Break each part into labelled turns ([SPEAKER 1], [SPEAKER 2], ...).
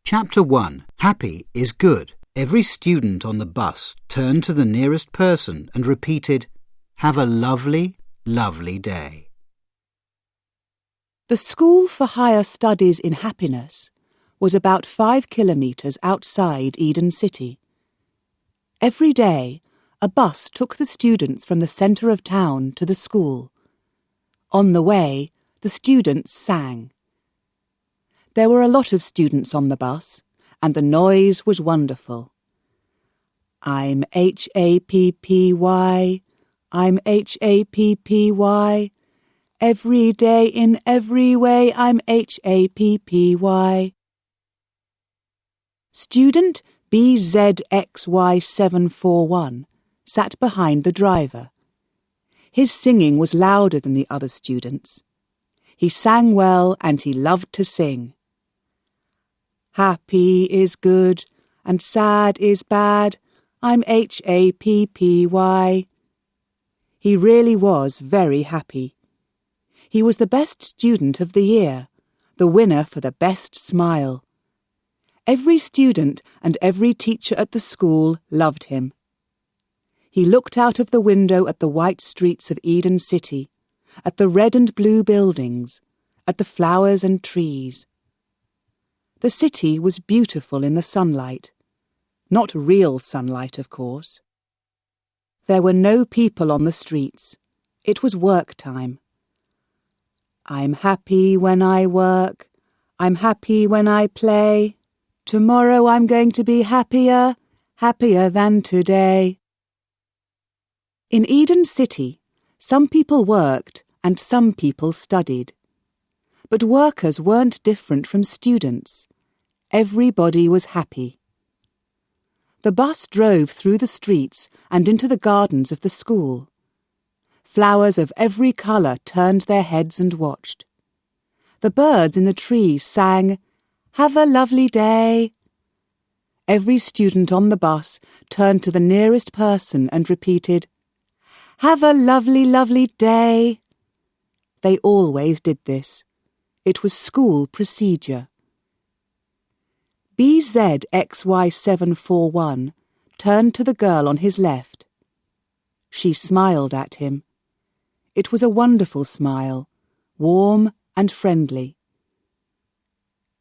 [SPEAKER 1] Chapter 1. Happy is good. Every student on the bus turned to the nearest person and repeated, "Have a lovely, lovely day."
[SPEAKER 2] The School for Higher Studies in Happiness was about 5 kilometres outside Eden City. Every day, a bus took the students from the centre of town to the school. On the way, the students sang. There were a lot of students on the bus, and the noise was wonderful. I'm Happy, I'm Happy. Every day in every way I'm Happy. Student BZXY741 sat behind the driver. His singing was louder than the other students. He sang well and he loved to sing. Happy is good and sad is bad. I'm Happy. He really was very happy. He was the best student of the year, the winner for the best smile. Every student and every teacher at the school loved him. He looked out of the window at the white streets of Eden City, at the red and blue buildings, at the flowers and trees. The city was beautiful in the sunlight. Not real sunlight, of course. There were no people on the streets. It was work time. I'm happy when I work. I'm happy when I play. Tomorrow I'm going to be happier than today. In Eden City, some people worked and some people studied. But workers weren't different from students. Everybody was happy. The bus drove through the streets and into the gardens of the school. Flowers of every colour turned their heads and watched. The birds in the trees sang, "Have a lovely day." Every student on the bus turned to the nearest person and repeated, "Have a lovely, lovely day." They always did this. It was school procedure. BZXY741 turned to the girl on his left. She smiled at him. It was a wonderful smile, warm and friendly.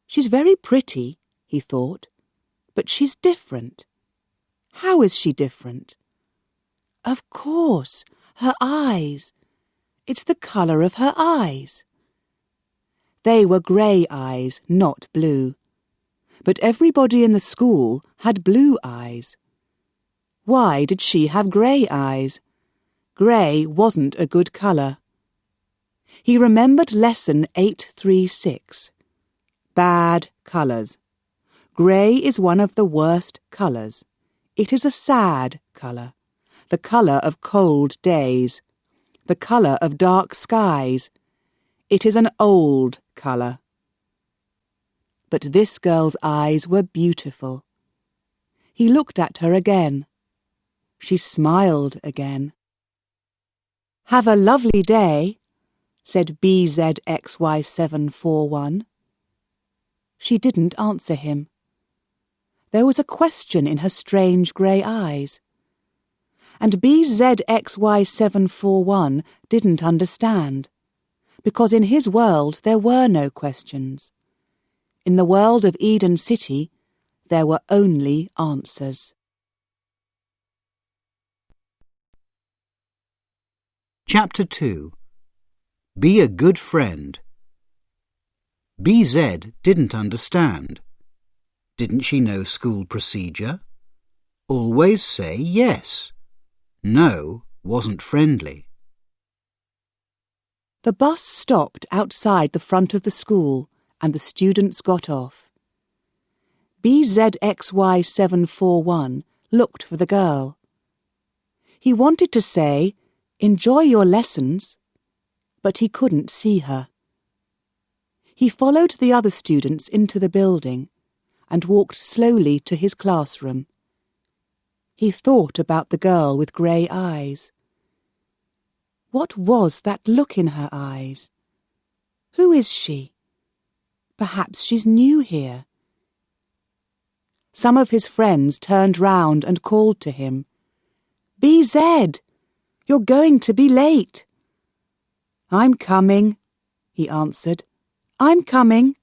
[SPEAKER 2] She's very pretty, he thought, but she's different. How is she different? Of course, her eyes. It's the colour of her eyes. They were grey eyes, not blue. But everybody in the school had blue eyes. Why did she have grey eyes? Grey wasn't a good colour. He remembered lesson 836. Bad colours. Grey is one of the worst colours. It is a sad colour, the colour of cold days, the colour of dark skies. It is an old colour. But this girl's eyes were beautiful. He looked at her again. She smiled again. "Have a lovely day," said BZXY741. She didn't answer him. There was a question in her strange grey eyes. And BZXY741 didn't understand, because in his world there were no questions. In the world of Eden City, there were only answers.
[SPEAKER 1] Chapter 2. Be a good friend. BZ didn't understand. Didn't she know school procedure? Always say yes. No wasn't friendly.
[SPEAKER 2] The bus stopped outside the front of the school and the students got off. BZXY741 looked for the girl. He wanted to say, "Enjoy your lessons," but he couldn't see her. He followed the other students into the building and walked slowly to his classroom. He thought about the girl with grey eyes. What was that look in her eyes? Who is she? Perhaps she's new here. some of his friends turned round and called to him, "BZ, you're going to be late." "I'm coming," he answered. "I'm coming."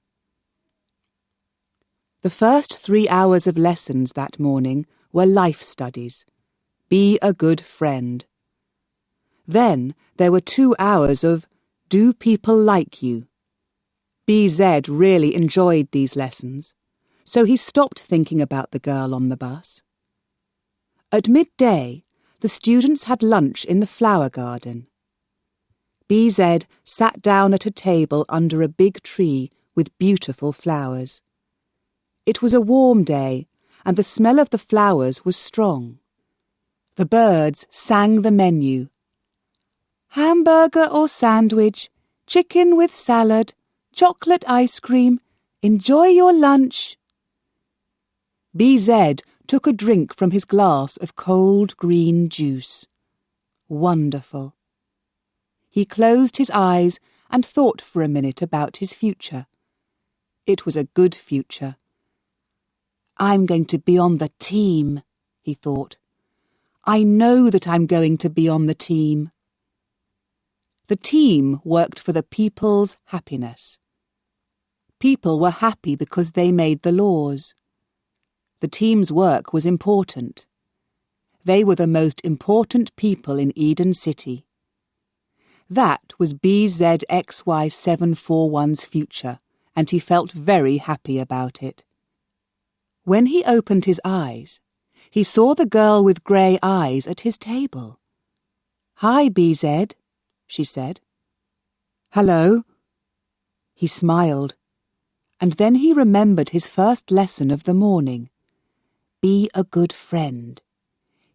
[SPEAKER 2] The first 3 hours of lessons that morning were life studies. Be a good friend. Then there were 2 hours of Do people like you? BZ really enjoyed these lessons, so he stopped thinking about the girl on the bus. At midday, the students had lunch in the flower garden. BZ sat down at a table under a big tree with beautiful flowers. It was a warm day, and the smell of the flowers was strong. The birds sang the menu. Hamburger or sandwich, chicken with salad, chocolate ice cream, enjoy your lunch. BZ took a drink from his glass of cold green juice. Wonderful. He closed his eyes and thought for a minute about his future. It was a good future. I'm going to be on the team, he thought. I know that I'm going to be on the team. The team worked for the people's happiness. People were happy because they made the laws. The team's work was important. They were the most important people in Eden City. That was BZXY741's future, and he felt very happy about it. When he opened his eyes, he saw the girl with grey eyes at his table. "Hi, BZ," she said. "Hello." He smiled, and then he remembered his first lesson of the morning. Be a good friend.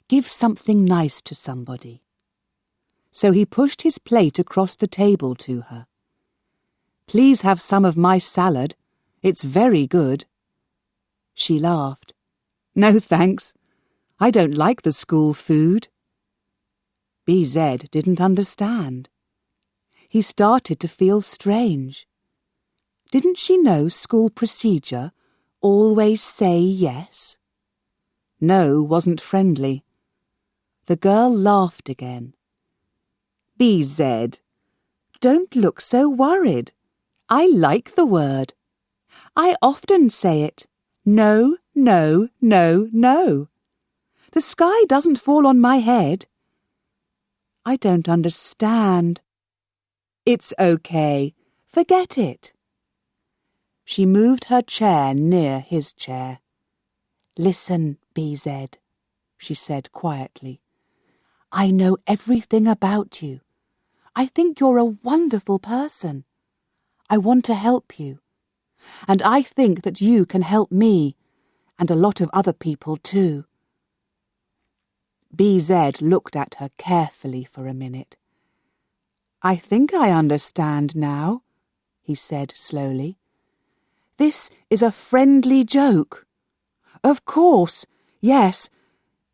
[SPEAKER 2] Give something nice to somebody. So he pushed his plate across the table to her. "Please have some of my salad. It's very good." She laughed. "No, thanks. I don't like the school food." BZ didn't understand. He started to feel strange. Didn't she know school procedure? Always say yes? No wasn't friendly. The girl laughed again. BZ, don't look so worried. I like the word. I often say it. No, no, no, no. The sky doesn't fall on my head. I don't understand. It's okay. Forget it. She moved her chair near his chair. Listen, BZ, she said quietly. I know everything about you. I think you're a wonderful person. I want to help you. And I think that you can help me, and a lot of other people too. BZ looked at her carefully for a minute. I think I understand now, he said slowly. This is a friendly joke. Of course, yes.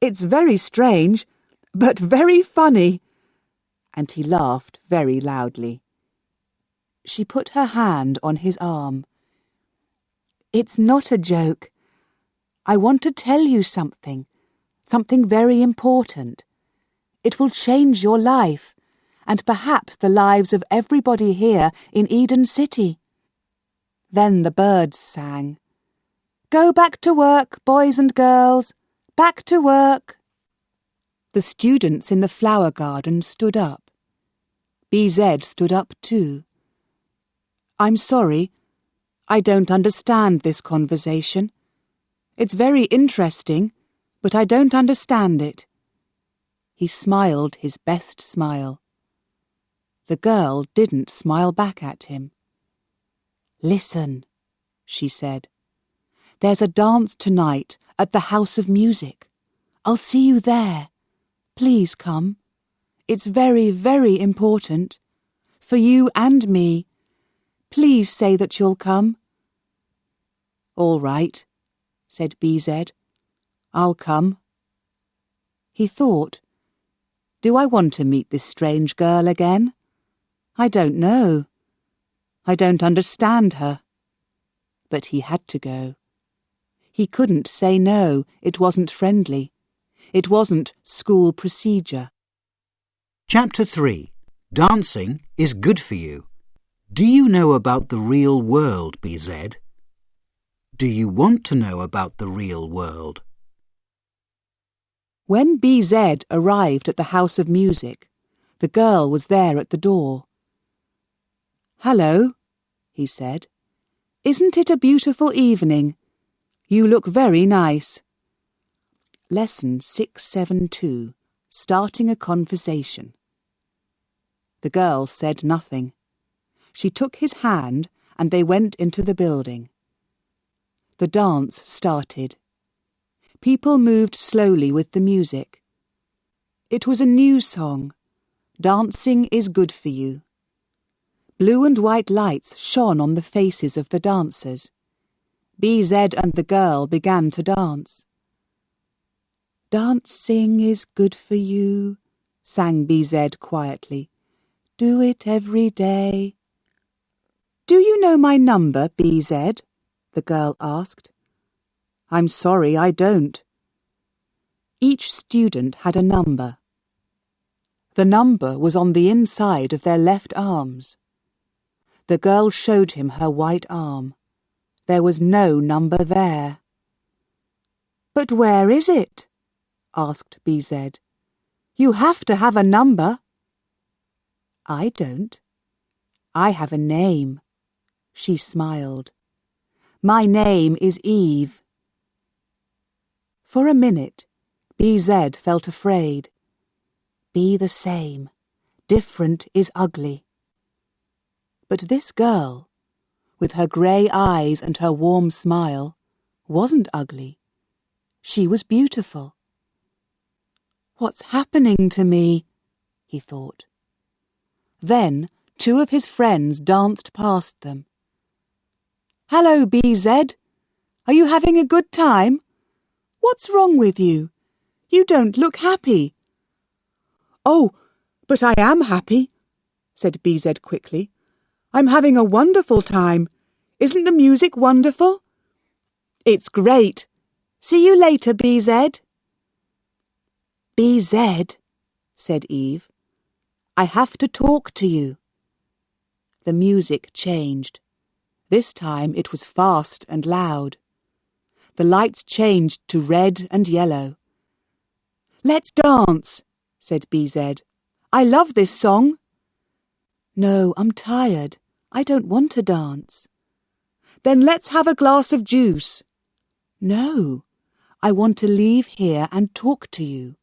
[SPEAKER 2] It's very strange, but very funny. And he laughed very loudly. She put her hand on his arm. It's not a joke. I want to tell you something very important. It will change your life, and perhaps the lives of everybody here in Eden City. Then the birds sang. Go back to work, boys and girls. Back to work. The students in the flower garden stood up. BZ stood up too. I'm sorry. I don't understand this conversation. It's very interesting, but I don't understand it. He smiled his best smile. The girl didn't smile back at him. Listen, she said. There's a dance tonight at the House of Music. I'll see you there. Please come. It's very, very important. For you and me. Please say that you'll come. All right, said BZ. I'll come. He thought, do I want to meet this strange girl again? I don't know. I don't understand her. But he had to go. He couldn't say no, it wasn't friendly. It wasn't school procedure.
[SPEAKER 1] Chapter 3. Dancing is good for you. Do you know about the real world, BZ? Do you want to know about the real world?
[SPEAKER 2] When BZ arrived at the House of Music, the girl was there at the door. "Hello," he said. "Isn't it a beautiful evening? You look very nice." Lesson 672, Starting a Conversation. The girl said nothing. She took his hand and they went into the building. The dance started. People moved slowly with the music. It was a new song, Dancing is Good for You. Blue and white lights shone on the faces of the dancers. BZ and the girl began to dance. "Dancing is good for you," sang BZ quietly. "Do it every day." "Do you know my number, BZ?" the girl asked. "I'm sorry, I don't." Each student had a number. The number was on the inside of their left arms. The girl showed him her white arm. There was no number there. "But where is it?" asked BZ. "You have to have a number." "I don't. I have a name." She smiled. "My name is Eve." For a minute, BZ felt afraid. Be the same. Different is ugly. But this girl, with her grey eyes and her warm smile, wasn't ugly. She was beautiful. "What's happening to me?" he thought. Then 2 of his friends danced past them. "Hello, BZ. Are you having a good time? What's wrong with you? You don't look happy." "Oh, but I am happy," said BZ quickly. "I'm having a wonderful time. Isn't the music wonderful?" "It's great. See you later, BZ." "BZ," said Eve, "I have to talk to you." The music changed. This time it was fast and loud. The lights changed to red and yellow. "Let's dance," said BZ. "I love this song." "No, I'm tired. I don't want to dance." "Then let's have a glass of juice." "No, I want to leave here and talk to you."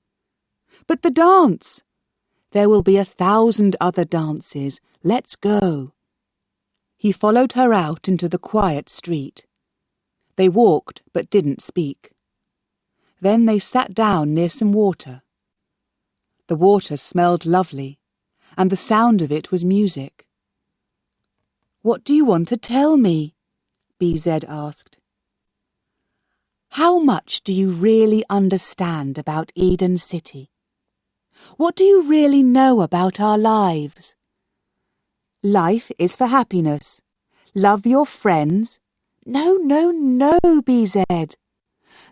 [SPEAKER 2] "But the dance." "There will be 1,000 other dances. Let's go." He followed her out into the quiet street. They walked but didn't speak. Then they sat down near some water. The water smelled lovely, and the sound of it was music. "What do you want to tell me?" BZ asked. "How much do you really understand about Eden City? What do you really know about our lives?" "Life is for happiness. Love your friends." No, BZ.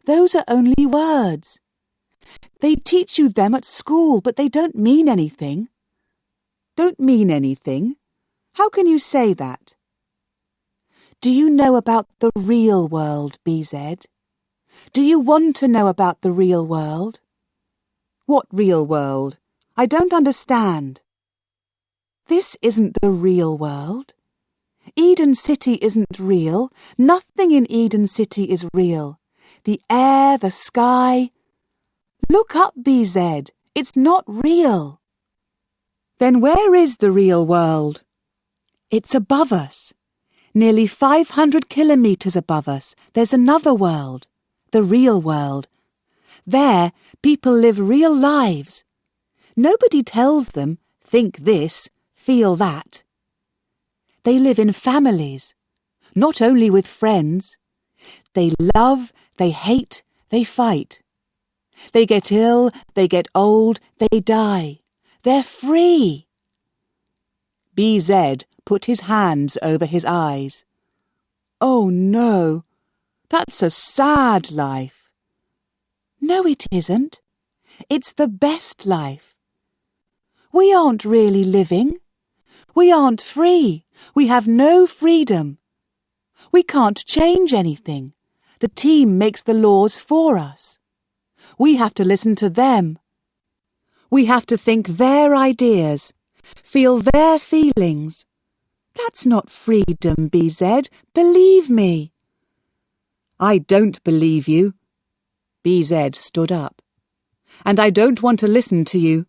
[SPEAKER 2] Those are only words. They teach you them at school, but they don't mean anything. Don't mean anything? How can you say that? Do you know about the real world, BZ? Do you want to know about the real world? What real world? I don't understand. This isn't the real world. Eden City isn't real. Nothing in Eden City is real. The air, the sky. Look up, BZ. It's not real. Then where is the real world? It's above us. Nearly 500 kilometres above us, there's another world, the real world. There, people live real lives. Nobody tells them, think this, feel that. They live in families, not only with friends. They love, they hate, they fight. They get ill, they get old, they die. They're free. BZ put his hands over his eyes. Oh no, That's a sad life." "No, it isn't. It's the best life. We aren't really living. We aren't free. We have no freedom. We can't change anything. The team makes the laws for us. We have to listen to them. We have to think their ideas, feel their feelings. That's not freedom, BZ. Believe me." "I don't believe you." BZ stood up. "And I don't want to listen to you.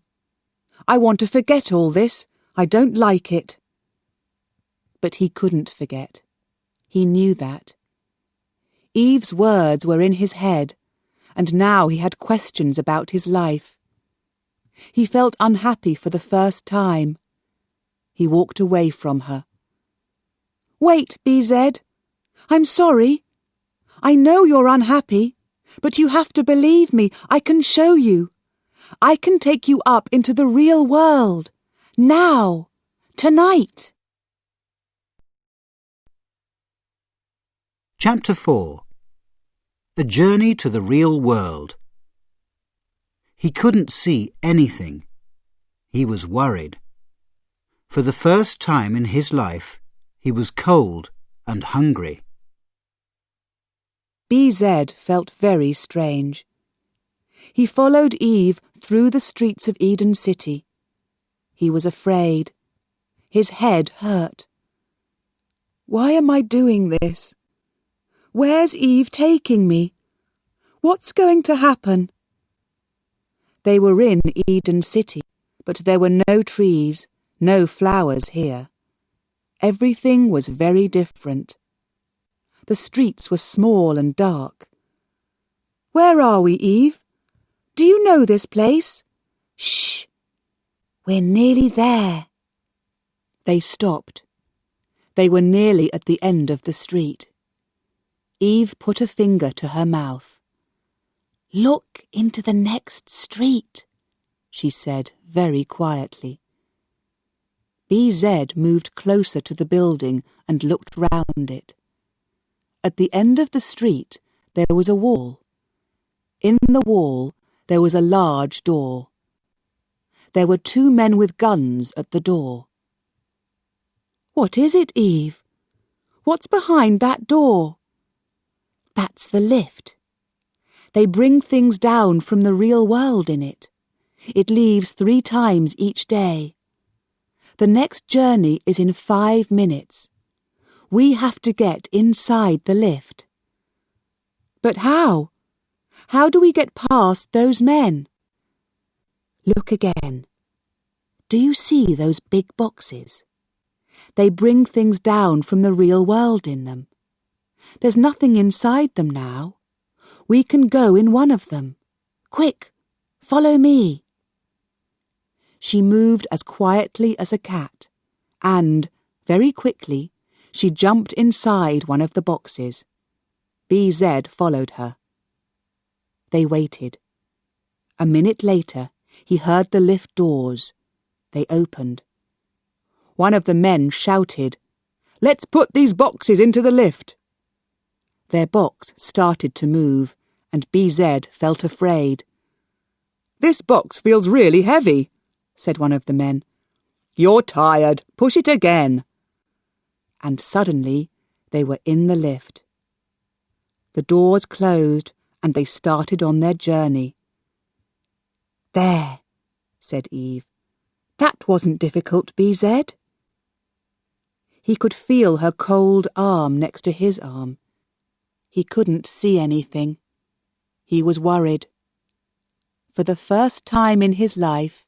[SPEAKER 2] I want to forget all this. I don't like it." But he couldn't forget. He knew that. Eve's words were in his head, and now he had questions about his life. He felt unhappy for the first time. He walked away from her. "Wait, BZ. I'm sorry. I know you're unhappy, but you have to believe me. I can show you. I can take you up into the real world. Now. Tonight."
[SPEAKER 1] Chapter 4. A Journey to the Real World. He couldn't see anything. He was worried. For the first time in his life, he was cold and hungry.
[SPEAKER 2] BZ felt very strange. He followed Eve through the streets of Eden City. He was afraid. His head hurt. Why am I doing this? Where's Eve taking me? What's going to happen? They were in Eden City, but there were no trees, no flowers here. Everything was very different. The streets were small and dark. Where are we, Eve? Do you know this place? Shh! We're nearly there. They stopped. They were nearly at the end of the street. Eve put a finger to her mouth. Look into the next street, she said very quietly. BZ moved closer to the building and looked round it. At the end of the street there was a wall. In the wall there was a large door. There were 2 men with guns at the door. What is it, Eve? What's behind that door? That's the lift. They bring things down from the real world in it. It leaves 3 times each day. The next journey is in 5 minutes. We have to get inside the lift. But how? How do we get past those men? Look again. Do you see those big boxes? They bring things down from the real world in them. There's nothing inside them now. We can go in one of them. Quick, follow me. She moved as quietly as a cat, and, very quickly, she jumped inside one of the boxes. BZ followed her. They waited. A minute later, he heard the lift doors. They opened. One of the men shouted, "Let's put these boxes into the lift." Their box started to move, and BZ felt afraid. "This box feels really heavy," said one of the men. "You're tired. Push it again." And suddenly they were in the lift. The doors closed, and they started on their journey. "There," said Eve. "That wasn't difficult, BZ." He could feel her cold arm next to his arm. He couldn't see anything. He was worried. For the first time in his life,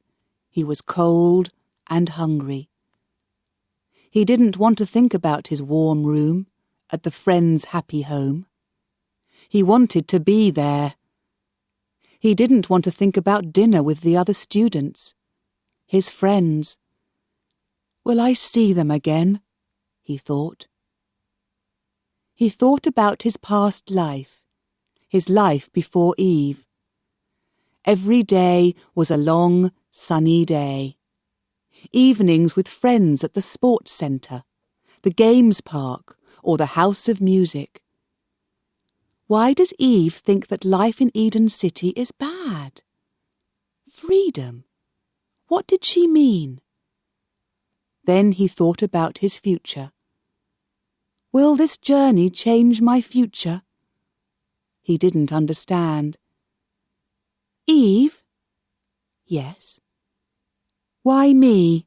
[SPEAKER 2] he was cold and hungry. He didn't want to think about his warm room at the friend's happy home. He wanted to be there. He didn't want to think about dinner with the other students, his friends. Will I see them again? He thought. He thought about his past life, his life before Eve. Every day was a long, sunny day. Evenings with friends at the sports centre, the games park, or the house of music. Why does Eve think that life in Eden City is bad? Freedom. What did she mean? Then he thought about his future. Will this journey change my future? He didn't understand. Eve? Yes. Why me?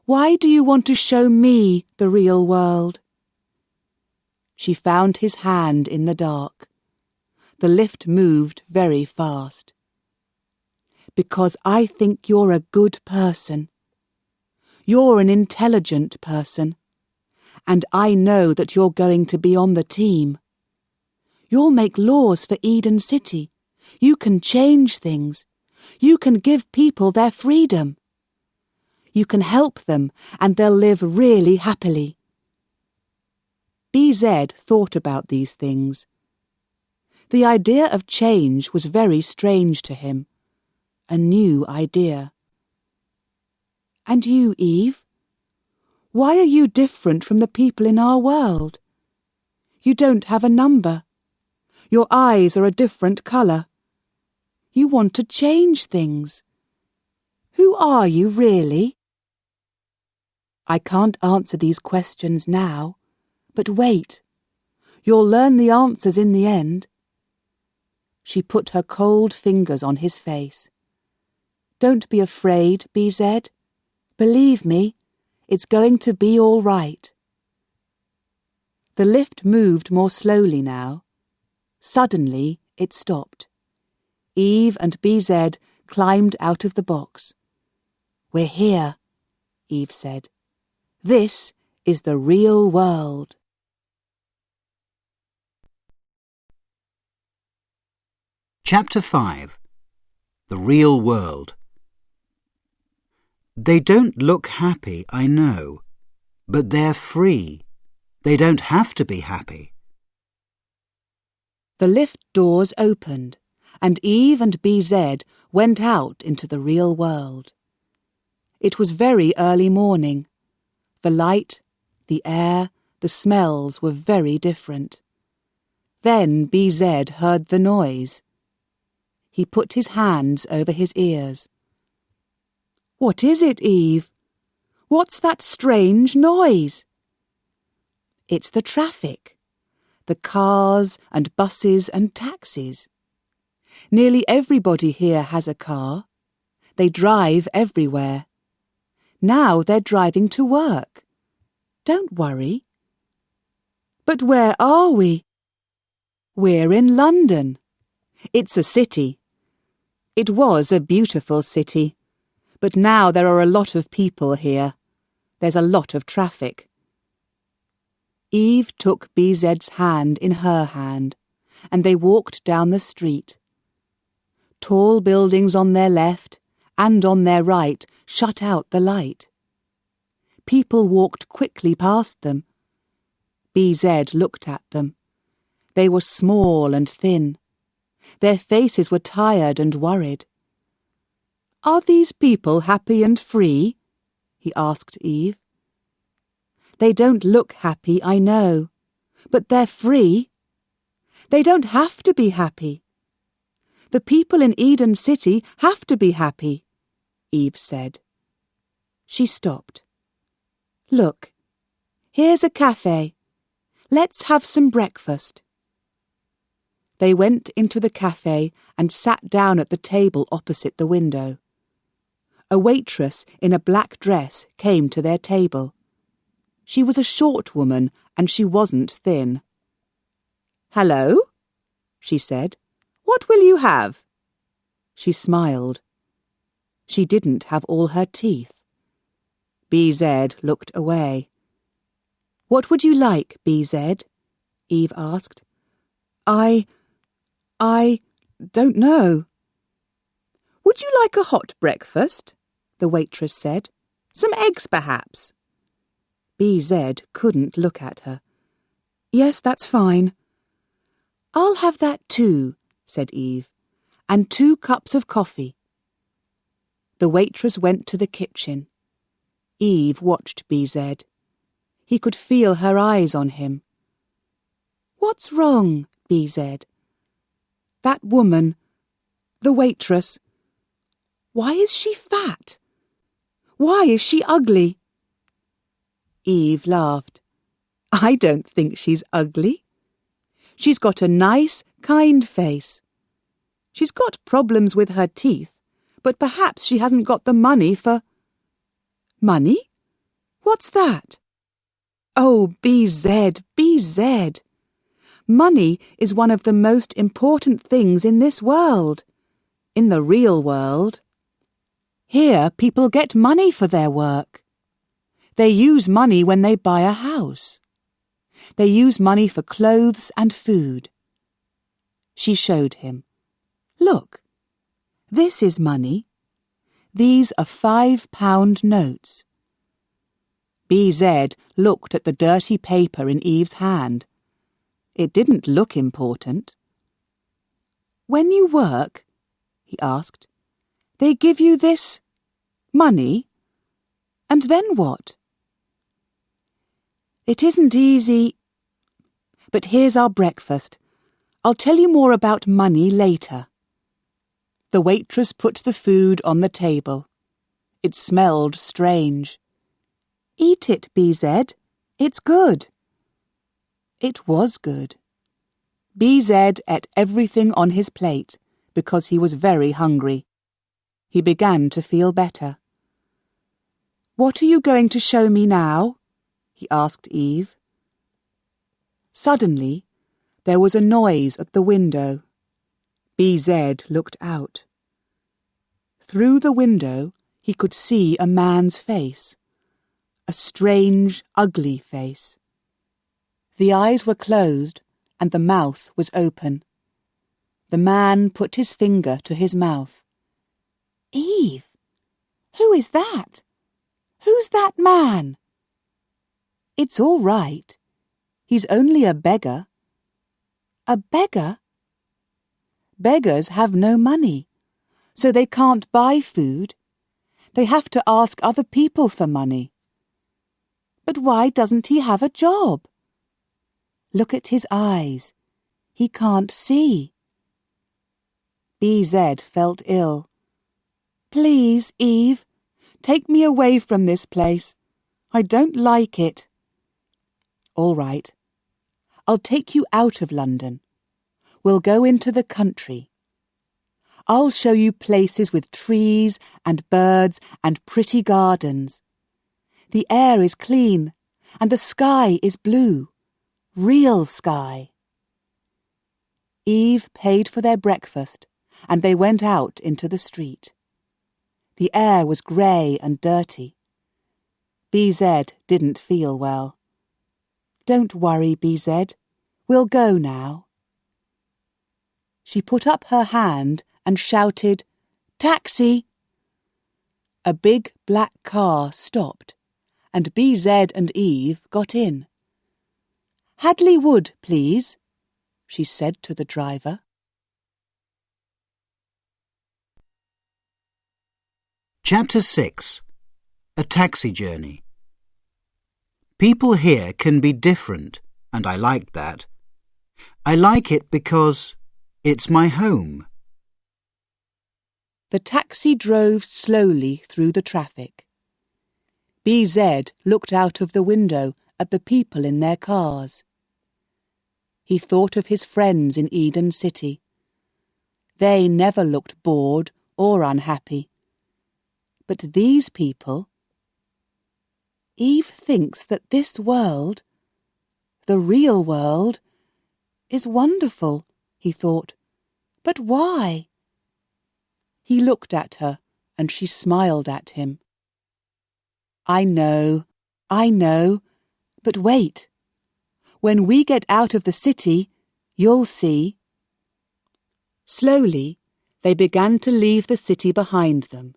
[SPEAKER 2] Why do you want to show me the real world? She found his hand in the dark. The lift moved very fast. Because I think you're a good person. You're an intelligent person. And I know that you're going to be on the team. You'll make laws for Eden City. You can change things. You can give people their freedom. You can help them and they'll live really happily. BZ thought about these things. The idea of change was very strange to him. A new idea. And you, Eve? Why are you different from the people in our world? You don't have a number. Your eyes are a different colour. You want to change things. Who are you really? I can't answer these questions now, but wait. You'll learn the answers in the end. She put her cold fingers on his face. Don't be afraid, BZ. Believe me, it's going to be all right. The lift moved more slowly now. Suddenly, it stopped. Eve and BZ climbed out of the box. We're here, Eve said. This is the real world.
[SPEAKER 1] Chapter 5. The Real World. They don't look happy, I know, but they're free. They don't have to be happy.
[SPEAKER 2] The lift doors opened, and Eve and BZ went out into the real world. It was very early morning. The light, the air, the smells were very different. Then BZ heard the noise. He put his hands over his ears. What is it, Eve? What's that strange noise? It's the traffic. The cars and buses and taxis. Nearly everybody here has a car. They drive everywhere. Now they're driving to work. Don't worry. But where are we? We're in London. It's a city. It was a beautiful city, but now there are a lot of people here. There's a lot of traffic. Eve took BZ's hand in her hand, and they walked down the street. Tall buildings on their left and on their right shut out the light. People walked quickly past them. BZ looked at them. They were small and thin. Their faces were tired and worried. Are these people happy and free? He asked Eve. They don't look happy, I know, but they're free. They don't have to be happy. The people in Eden City have to be happy, Eve said. She stopped. Look, here's a cafe. Let's have some breakfast. They went into the cafe and sat down at the table opposite the window. A waitress in a black dress came to their table. She was a short woman and she wasn't thin. Hello, she said. What will you have? She smiled. She didn't have all her teeth. BZ looked away. What would you like, BZ? Eve asked. I don't know. Would you like a hot breakfast? The waitress said. Some eggs, perhaps? BZ couldn't look at her. Yes, that's fine. I'll have that too, said Eve, and 2 cups of coffee. The waitress went to the kitchen. Eve watched BZ. He could feel her eyes on him. What's wrong, BZ. That woman, the waitress, why is she fat? Why is she ugly? Eve laughed. I don't think she's ugly. She's got a nice, kind face. She's got problems with her teeth, but perhaps she hasn't got the money for... Money? What's that? Oh, BZ, BZ. Money is one of the most important things in this world. In the real world. Here people get money for their work. They use money when they buy a house. They use money for clothes and food. She showed him. Look, this is money. These are £5 notes. BZ looked at the dirty paper in Eve's hand. It didn't look important. When you work, he asked, they give you this money? And then what? It isn't easy. But here's our breakfast. I'll tell you more about money later. The waitress put the food on the table. It smelled strange. Eat it, BZ. It's good. It was good. BZ ate everything on his plate because he was very hungry. He began to feel better. What are you going to show me now? He asked Eve. Suddenly, there was a noise at the window. BZ looked out. Through the window, he could see a man's face. A strange, ugly face. The eyes were closed and the mouth was open. The man put his finger to his mouth. Eve, who is that? Who's that man? It's all right. He's only a beggar. A beggar? Beggars have no money, so they can't buy food. They have to ask other people for money. But why doesn't he have a job? Look at his eyes. He can't see. BZ felt ill. Please, Eve, take me away from this place. I don't like it. All right. I'll take you out of London. We'll go into the country. I'll show you places with trees and birds and pretty gardens. The air is clean and the sky is blue. Real sky. Eve paid for their breakfast and they went out into the street. The air was grey and dirty. BZ didn't feel well. Don't worry, BZ. We'll go now. She put up her hand and shouted, Taxi! A big black car stopped, and BZ and Eve got in. Hadley Wood, please, she said to the driver.
[SPEAKER 1] Chapter 6. A Taxi Journey. People here can be different, and I like that. I like it because it's my home.
[SPEAKER 2] The taxi drove slowly through the traffic. BZ looked out of the window at the people in their cars. He thought of his friends in Eden City. They never looked bored or unhappy. But these people... Eve thinks that this world, the real world, is wonderful, he thought. But why? He looked at her and she smiled at him. I know, but wait. When we get out of the city, you'll see. Slowly, they began to leave the city behind them.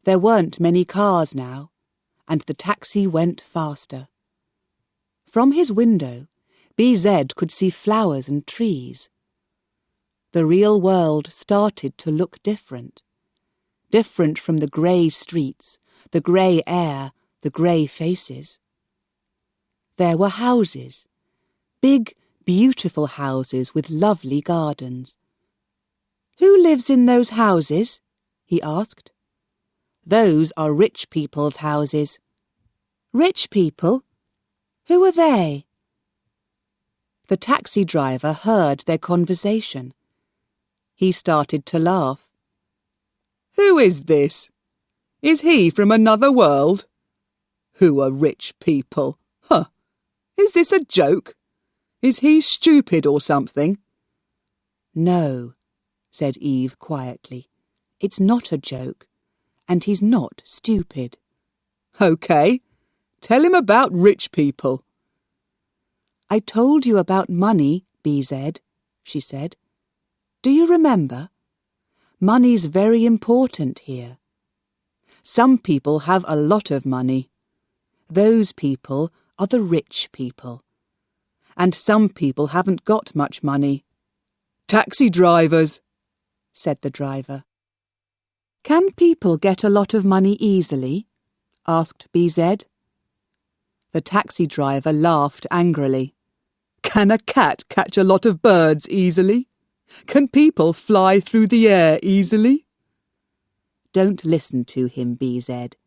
[SPEAKER 2] There weren't many cars now, and the taxi went faster. From his window, BZ could see flowers and trees. The real world started to look different. Different from the grey streets, the grey air, the grey faces. There were houses, big, beautiful houses with lovely gardens. "Who lives in those houses?" he asked. "Those are rich people's houses." "Rich people? Who are they?" The taxi driver heard their conversation. He started to laugh. "Who is this? Is he from another world? Who are rich people? Huh! Is this a joke? Is he stupid or something?" "No," said Eve quietly. "It's not a joke, and he's not stupid." "OK, tell him about rich people." "I told you about money, BZ," she said. "Do you remember? Money's very important here. Some people have a lot of money. Those people are the rich people. And some people haven't got much money." "Taxi drivers," said the driver. "Can people get a lot of money easily?" asked BZ. The taxi driver laughed angrily. "Can a cat catch a lot of birds easily? Can people fly through the air easily?" "Don't listen to him, BZ.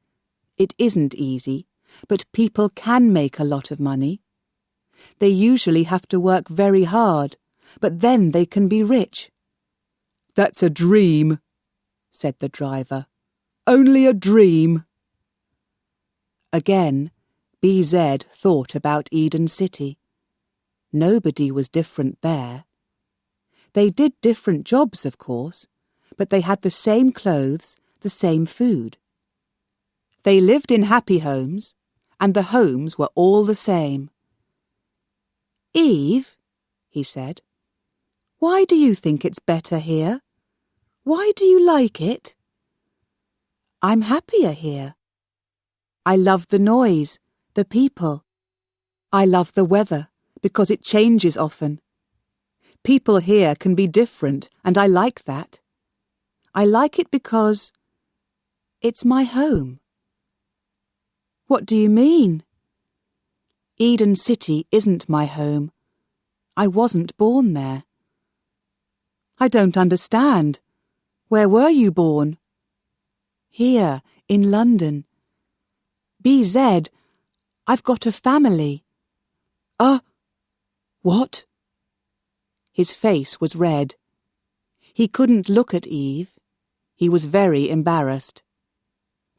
[SPEAKER 2] It isn't easy, but people can make a lot of money. They usually have to work very hard, but then they can be rich." "That's a dream," said the driver. "Only a dream." Again, BZ thought about Eden City. Nobody was different there. They did different jobs, of course, but they had the same clothes, the same food. They lived in happy homes, and the homes were all the same. "Eve," he said, "why do you think it's better here? Why do you like it?" "I'm happier here. I love the noise, the people. I love the weather, because it changes often. People here can be different, and I like that. I like it because it's my home." "What do you mean?" "Eden City isn't my home. I wasn't born there." "I don't understand. Where were you born?" "Here, in London." "BZ, I've got a family." What?" His face was red. He couldn't look at Eve. He was very embarrassed.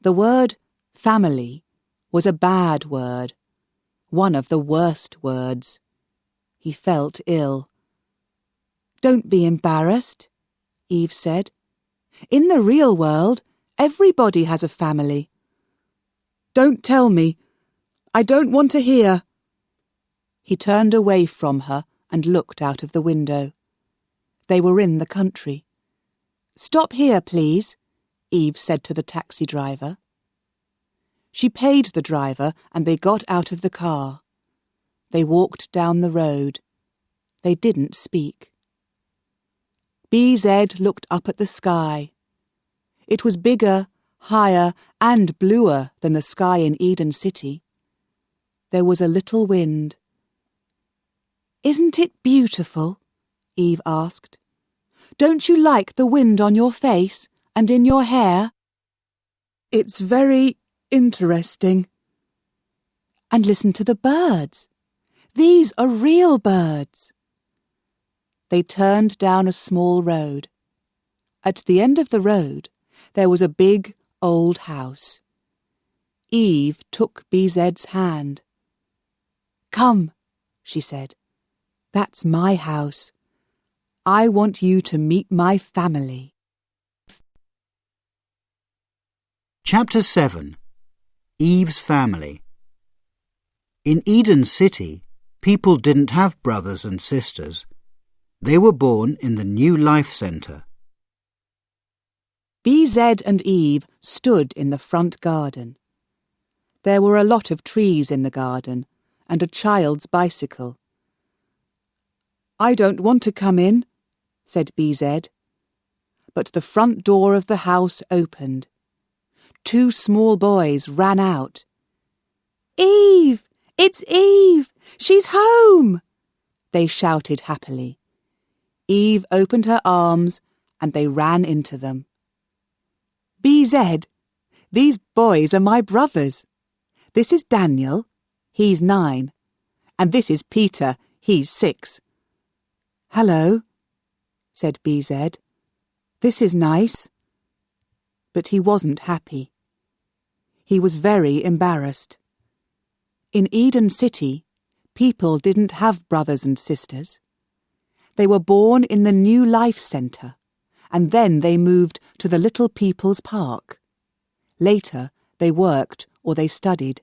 [SPEAKER 2] The word family was a bad word, one of the worst words. He felt ill. "Don't be embarrassed," Eve said. "In the real world, everybody has a family." "Don't tell me. I don't want to hear." He turned away from her and looked out of the window. They were in the country. "Stop here, please," Eve said to the taxi driver. She paid the driver and they got out of the car. They walked down the road. They didn't speak. BZ looked up at the sky. It was bigger, higher and bluer than the sky in Eden City. There was a little wind. "Isn't it beautiful?" Eve asked. "Don't you like the wind on your face and in your hair?" "It's very interesting." "And listen to the birds. These are real birds." They turned down a small road. At the end of the road, there was a big, old house. Eve took BZ's hand. "Come," she said. "That's my house. I want you to meet my family."
[SPEAKER 1] Chapter 7. Eve's Family. In Eden City, people didn't have brothers and sisters. They were born in the New Life Centre.
[SPEAKER 2] BZ and Eve stood in the front garden. There were a lot of trees in the garden and a child's bicycle. "I don't want to come in," said BZ. But the front door of the house opened. 2 small boys ran out. "Eve! It's Eve! She's home!" they shouted happily. Eve opened her arms and they ran into them. BZ, these boys are my brothers. This is Daniel, he's 9. And this is Peter, he's 6. Hello, said BZ. This is nice. But he wasn't happy. He was very embarrassed. In Eden City, people didn't have brothers and sisters. They were born in the New Life Centre, and then they moved to the Little People's Park. Later, they worked or they studied.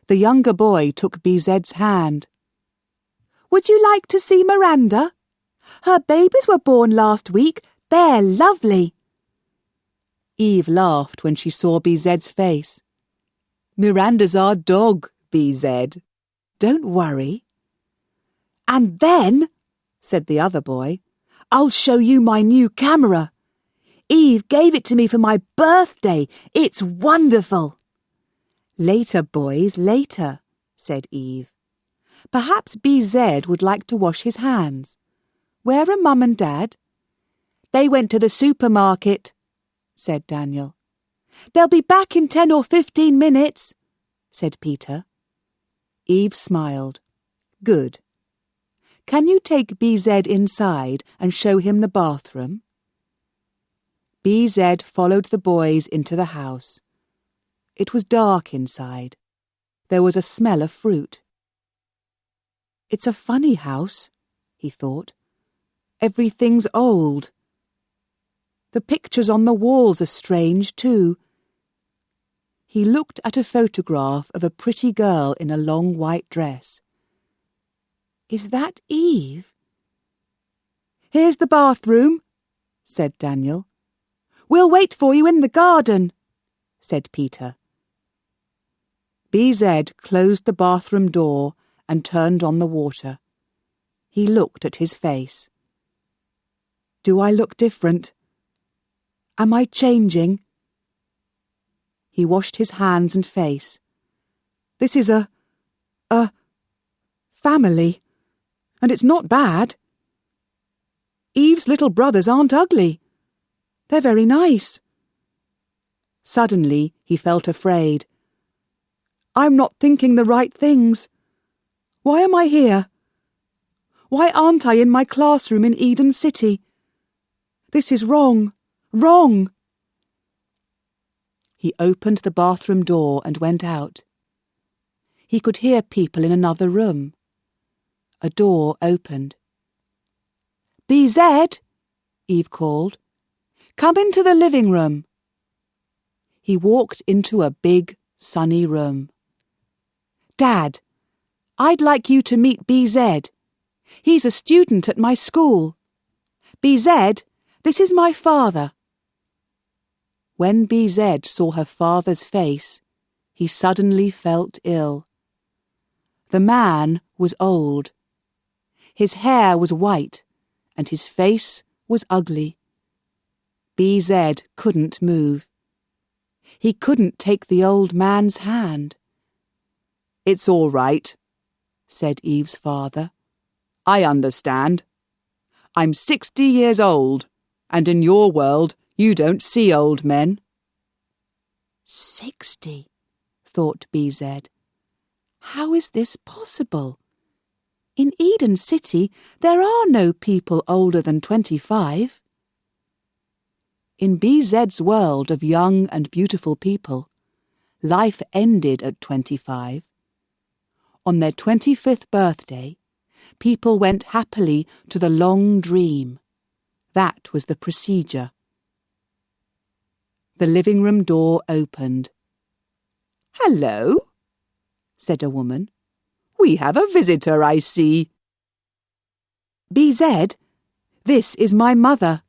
[SPEAKER 2] The younger boy took BZ's hand. Would you like to see Miranda? Her babies were born last week. They're lovely. Eve laughed when she saw BZ's face. Miranda's our dog, BZ. Don't worry. And then, said the other boy, I'll show you my new camera. Eve gave it to me for my birthday. It's wonderful. Later, boys, later, said Eve. Perhaps BZ would like to wash his hands. Where are Mum and Dad? They went to the supermarket, said Daniel. They'll be back in 10 or 15 minutes, said Peter. Eve smiled. Good. Can you take BZ inside and show him the bathroom? BZ followed the boys into the house. It was dark inside. There was a smell of fruit. It's a funny house, he thought. Everything's old. The pictures on the walls are strange too. He looked at a photograph of a pretty girl in a long white dress. Is that Eve? Here's the bathroom, said Daniel. We'll wait for you in the garden, said Peter. BZ closed the bathroom door and turned on the water. He looked at his face. Do I look different? Am I changing? He washed his hands and face. This is a family, and it's not bad. Eve's little brothers aren't ugly. They're very nice. Suddenly he felt afraid. I'm not thinking the right things. Why am I here? Why aren't I in my classroom in Eden City? This is wrong. Wrong! He opened the bathroom door and went out. He could hear people in another room. A door opened. BZ, Eve called. Come into the living room. He walked into a big, sunny room. Dad, I'd like you to meet BZ. He's a student at my school. BZ, this is my father. When BZ saw her father's face, he suddenly felt ill. The man was old. His hair was white, and his face was ugly. BZ couldn't move. He couldn't take the old man's hand. It's all right, said Eve's father. I understand. I'm 60 years old, and in your world you don't see old men. 60, thought BZ. How is this possible? In Eden City there are no people older than 25. In BZ's world of young and beautiful people, life ended at 25. On their 25th birthday, people went happily to the long dream. That was the procedure. The living room door opened. Hello, said a woman. We have a visitor, I see. BZ, this is my mother.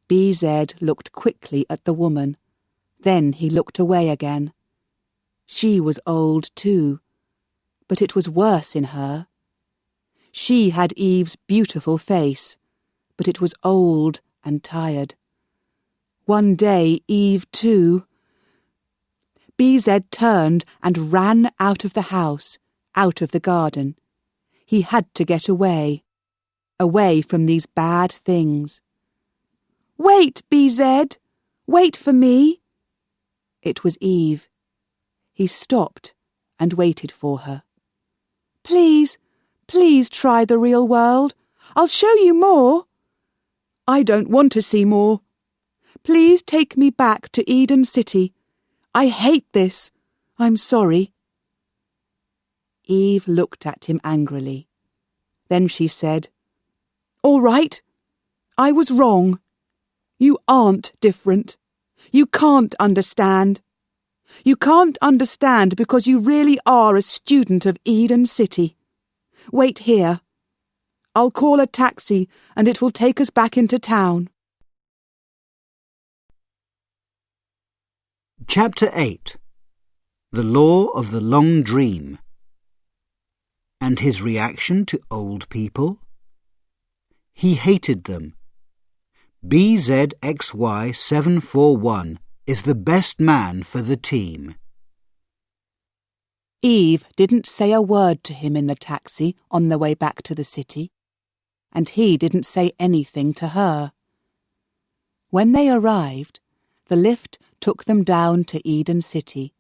[SPEAKER 2] BZ looked quickly at the woman. Then he looked away again. She was old too, but it was worse in her. She had Eve's beautiful face, but it was old and tired. One day Eve too. BZ turned and ran out of the house, out of the garden. He had to get away from these bad things. "Wait, BZ! Wait for me!" It was Eve. He stopped and waited for her. "Please, please try the real world. I'll show you more." "I don't want to see more. Please take me back to Eden City. I hate this. I'm sorry." Eve looked at him angrily. Then she said, "All right. I was wrong. You aren't different. You can't understand. You can't understand because you really are a student of Eden City. Wait here. I'll call a taxi and it will take us back into town."
[SPEAKER 1] Chapter 8. The Law of the Long Dream. And his reaction to old people? He hated them. BZXY741 is the best man for the team.
[SPEAKER 2] Eve didn't say a word to him in the taxi on the way back to the city, and he didn't say anything to her. When they arrived, the lift took them down to Eden City.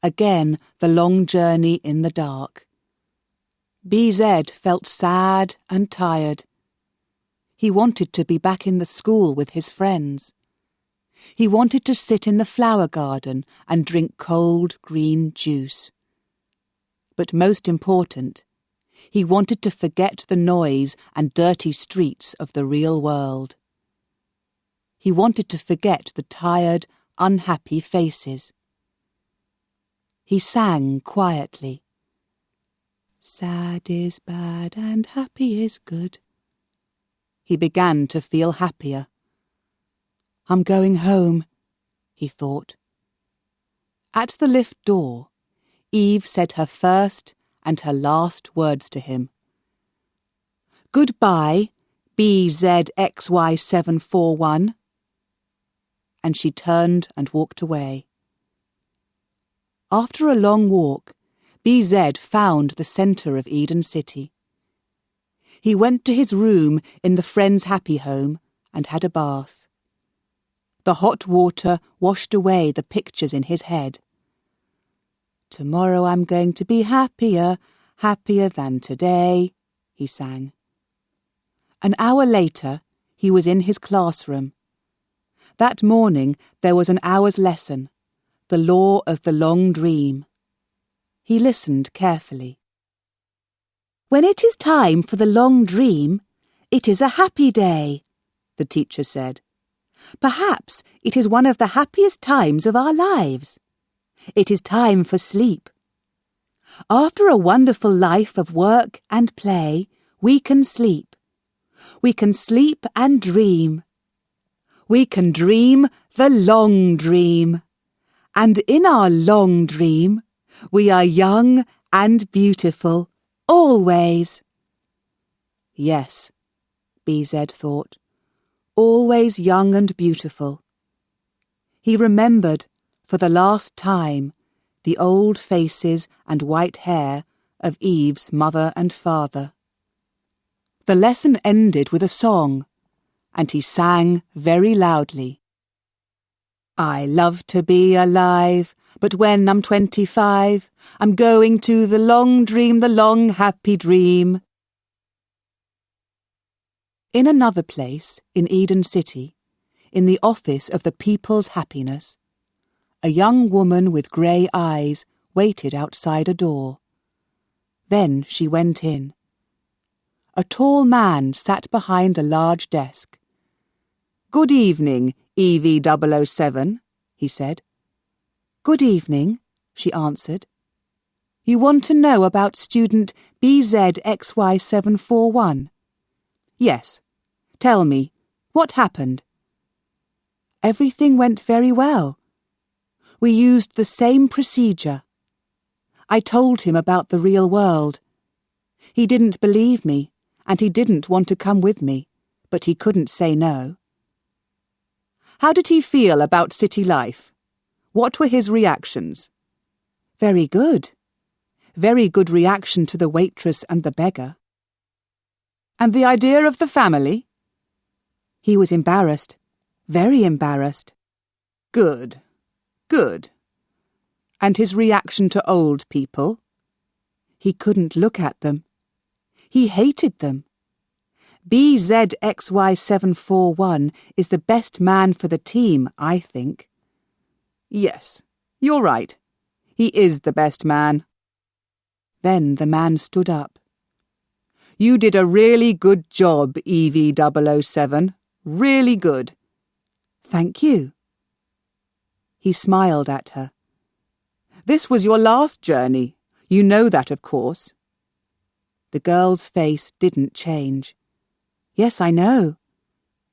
[SPEAKER 2] Again, the long journey in the dark. BZ felt sad and tired. He wanted to be back in the school with his friends. He wanted to sit in the flower garden and drink cold green juice. But most important, he wanted to forget the noise and dirty streets of the real world. He wanted to forget the tired, unhappy faces. He sang quietly. "Sad is bad and happy is good." He began to feel happier. "I'm going home," he thought. At the lift door, Eve said her first and her last words to him. "Goodbye, BZXY741." And she turned and walked away. After a long walk, BZ found the centre of Eden City. He went to his room in the Friends' Happy Home and had a bath. The hot water washed away the pictures in his head. "Tomorrow I'm going to be happier, happier than today," he sang. An hour later, he was in his classroom. That morning there was an hour's lesson, the law of the long dream. He listened carefully. "When it is time for the long dream, it is a happy day," the teacher said. "Perhaps it is one of the happiest times of our lives. It is time for sleep. After a wonderful life of work and play, we can sleep. We can sleep and dream. We can dream the long dream. And in our long dream, we are young and beautiful, always." Yes, BZ thought, always young and beautiful. He remembered, for the last time, the old faces and white hair of Eve's mother and father. The lesson ended with a song, and he sang very loudly. "I love to be alive, but when I'm 25, I'm going to the long dream, the long happy dream." In another place, in Eden City, in the office of the People's Happiness, a young woman with grey eyes waited outside a door. Then she went in. A tall man sat behind a large desk. "Good evening, EV007, he said. "Good evening," she answered. "You want to know about student BZXY741? "Yes. Tell me, what happened?" "Everything went very well. We used the same procedure. I told him about the real world. He didn't believe me, and he didn't want to come with me, but he couldn't say no." "How did he feel about city life? What were his reactions?" "Very good. Very good reaction to the waitress and the beggar. And the idea of the family? He was embarrassed, very embarrassed. Good, good. And his reaction to old people? He couldn't look at them. He hated them. BZXY741 is the best man for the team, I think. Yes, you're right. He is the best man. Then the man stood up. You did a really good job, EV007. Really good. Thank you. He smiled at her. This was your last journey. You know that, of course. The girl's face didn't change. Yes, I know.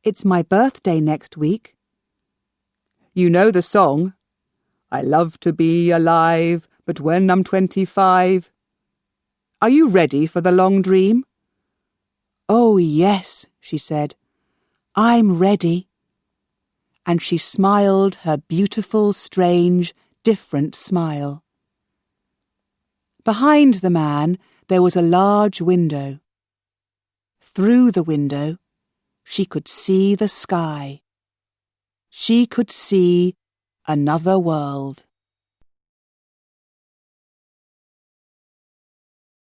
[SPEAKER 2] It's my birthday next week. You know the song? I love to be alive, but when I'm 25. Are you ready for the long dream? Oh, yes, she said. I'm ready. And she smiled her beautiful, strange, different smile. Behind the man there was a large window. Through the window she could see the sky. She could see another world.